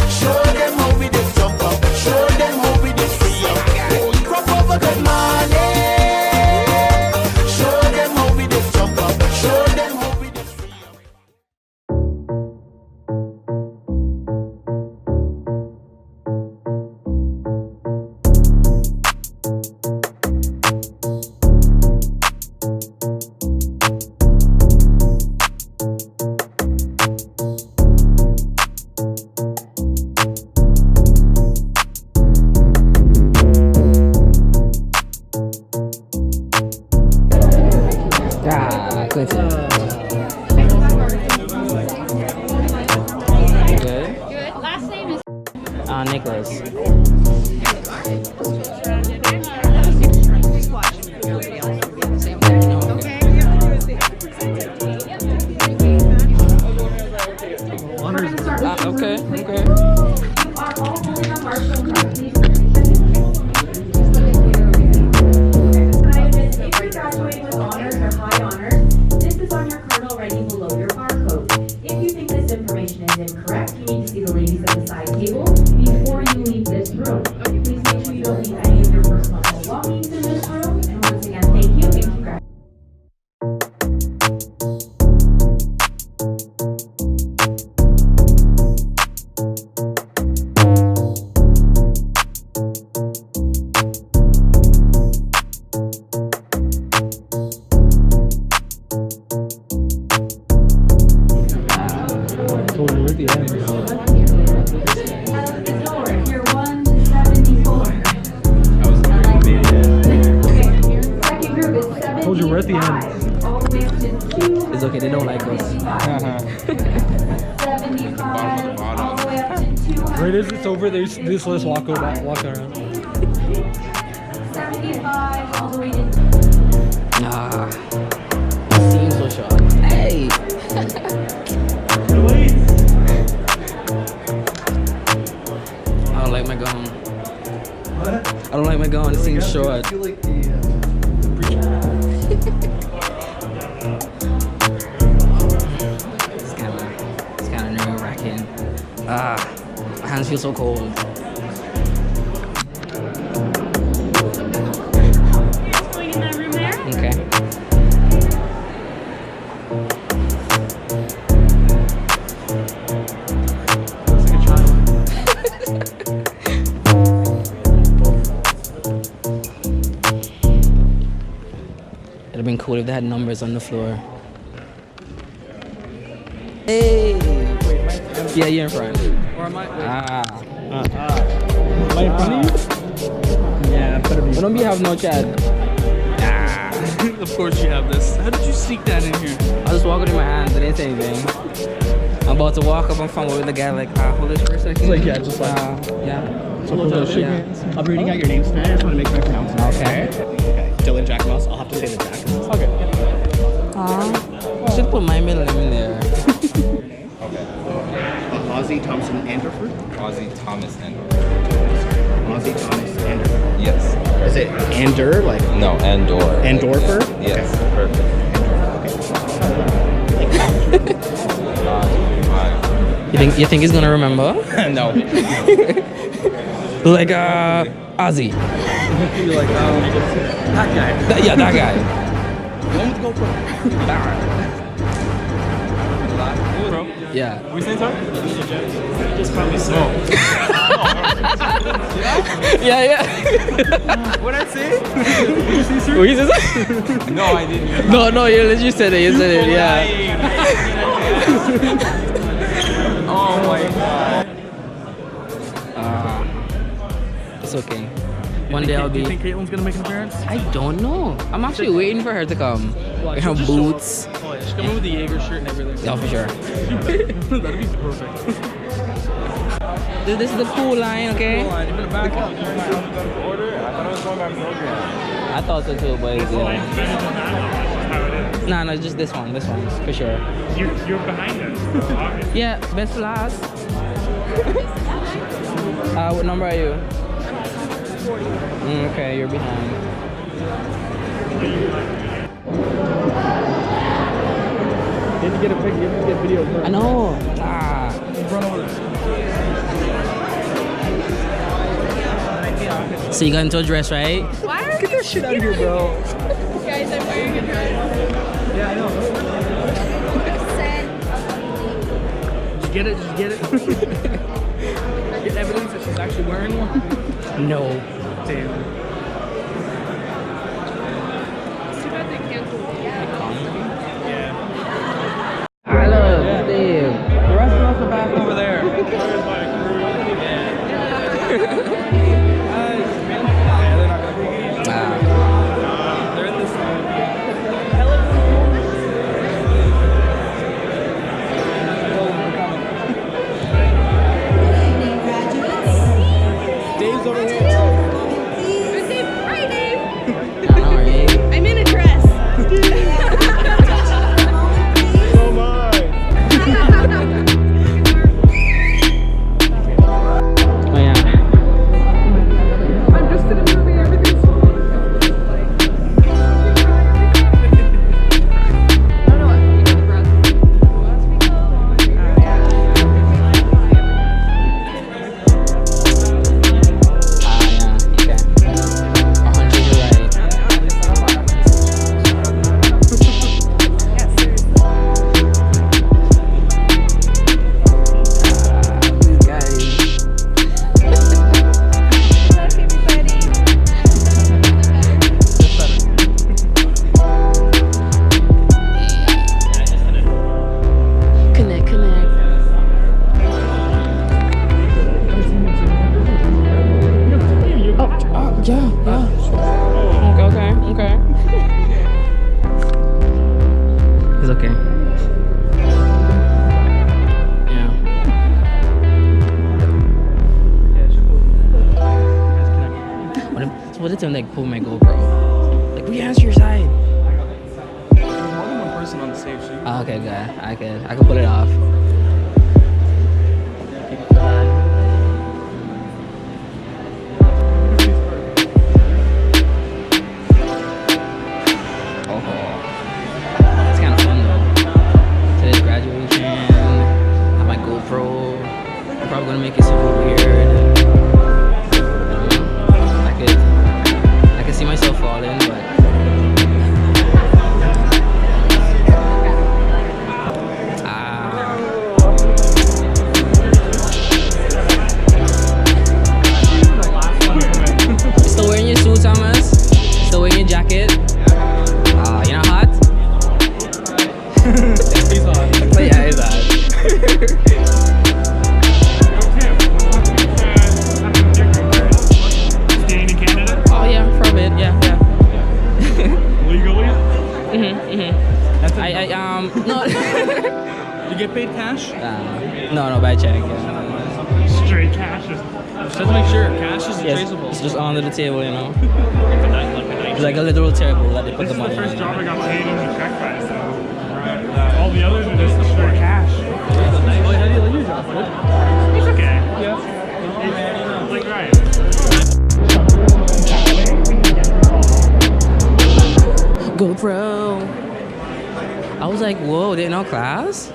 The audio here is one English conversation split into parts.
Show them how we just jump up. Show them how we just free up. Oh, you crop over good money. Show them how we just jump up. Show them how we just free up. Ah, good. Good. Good. Last name is Nicholas. Okay. Okay. If you're graduating with honors or high honors, this is on your kernel writing below your barcode. If you think this information is incorrect, you need to see the ladies at the side table before you leave this room. Please make sure you don't leave any of your personal belongings in this room. And once again, thank you and congratulations. Here, 1 to 74. Second group is 75. Told you we're at the end. All the way up to 2. It's okay, they don't like us. 75, all the way up to 200. Right as it's over, they just let us walk around. 75, all the way to Ah, seems so short. Hey. I don't like my gown. What? I don't like my gown. It seems short. feel like the It's kind of nerve-wracking. Ah, my hands feel so cold. going in that room there. Okay. looks like a child. It'd have been cool if they had numbers on the floor. Hey! Yeah, you're in front. Or am I? Ah. Am I in front of you? Yeah, better be. Why don't we have no chat? Of course you have this. How did you sneak that in here? I was just walking in my hands. I didn't say anything. I'm about to walk up and find with the guy like, hold this for a second. Like, yeah, just like. Yeah. So hold on, shake Yeah. hands. I'll be reading out your names tonight. I just want to make sure I pronounce them. Okay. Okay. Dylan Jack Moss. I'll have to say the Jack. Okay. I should put my middle name in there. Ozzy Thompson Anderford. Ozzy Thomas Andor. Ozzy Thomas Anderford. Yes. Is it Ander? Like No, Andor. Andorfer? Yes. Perfect. You think he's gonna remember? No. Like Ozzy. You're like, that guy. Yeah, that guy. Bro. Yeah. We saying sorry? just probably so. Yeah. What'd I say? What you just No, I didn't. No, you literally said it. You said it. Yeah. Oh my god. It's okay. One day I'll Do you be. think Caitlin's gonna make an appearance? I don't know. I'm actually waiting for her to come. Well, In she'll her just show up. boots. Oh yeah, she's coming with the Jaeger shirt and everything. Yeah, for sure. That'd be perfect. Dude, this is the pool line, okay? Hold on, you're in the back. Order? I thought it was going by program. I thought so too, but no, just this one, for sure. You're behind us. Yeah, best for last. What number are you? Okay, you're behind. Didn't get a picture. You didn't get video. I know. So you got into a dress, right? Why are Get that shit out of here, bro. guys? I'm wearing a dress. Yeah, I know. Just get it. Just get it. Get evidence that she's actually wearing one. No. Damn. Too bad they canceled it. Yeah. Hello, Steve. The restaurants are back over there. They're in this. Dave's over here. Good day, Friday. Alright. I'm in a dress. So am I. Oh yeah. I'm just in a movie. Everything's Ah yeah. Okay. 100, you're right. Guys. Connect. Oh, yeah. Okay. It's okay. Yeah. What if I like pull my GoPro? Like, we answer your side. There's more than one person on the stage. So you Oh, okay, good. I can pull it off. It's kind of fun though. Today's graduation. Have my GoPro. I'm probably gonna make it super weird. I could see myself falling, but. You still wearing your suit, Thomas? You still wearing your jacket? You're not hot? He's on. But yeah, he's hot. Staying in Canada Oh yeah, for a bit, yeah. legally. That's No. You get paid cash? No, by check. Yeah. Straight cash. Just have to make sure cash is Yes, traceable. it's just under the table, you know. It's like a literal table that they put This the is the money first in. job I got paid in a check by, so all the others are just straight cash. Oh, how do you like your job? Good? It's okay. Yeah. Like Ryan. GoPro. I was like, whoa, they in our class?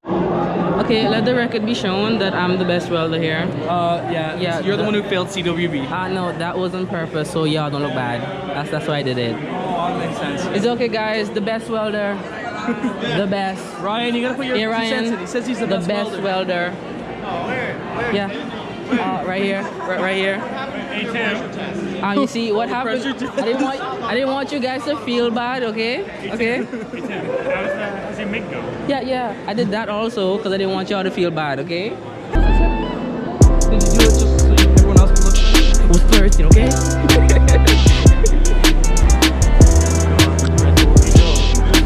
Okay, let the record be shown that I'm the best welder here. Yeah. Yeah, You're the the- one who failed CWB. No, that was on purpose, so y'all don't look bad. That's why I did it. Oh, that makes sense. It's okay, guys. The best welder. The best. Ryan, you gotta put your Hey, 2 cents Ryan. in. He says he's the the best welder. Yeah. Right here. Right here. Hey, Tim. You see what happened? pressure to- I didn't want you guys to feel bad. Okay. Okay. Hey, Tim. How's your make go? Yeah. I did that also because I didn't want y'all to feel bad. Okay. Did you do it just so everyone else can look? It was thirsty. Okay.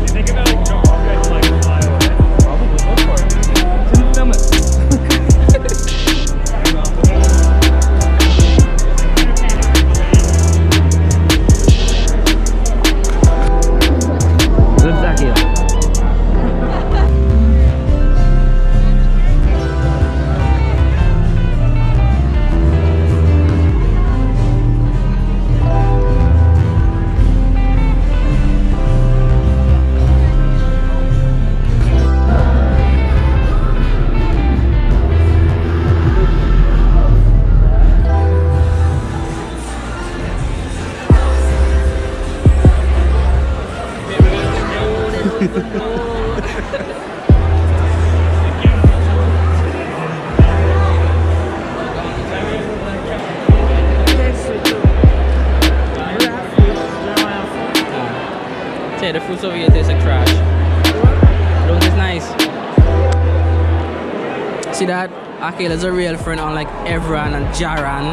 You think about it, jump off guys like fly away. Probably. Go for it. Didn't film it. Look back here. Food over here tastes like trash. Don't taste nice. See that? Akil is a real friend, unlike Evran and Jaran.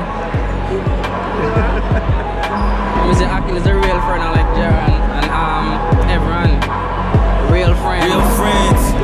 Let me say Akil is a real friend, unlike Jaran and Evran. Real friends. Real friends.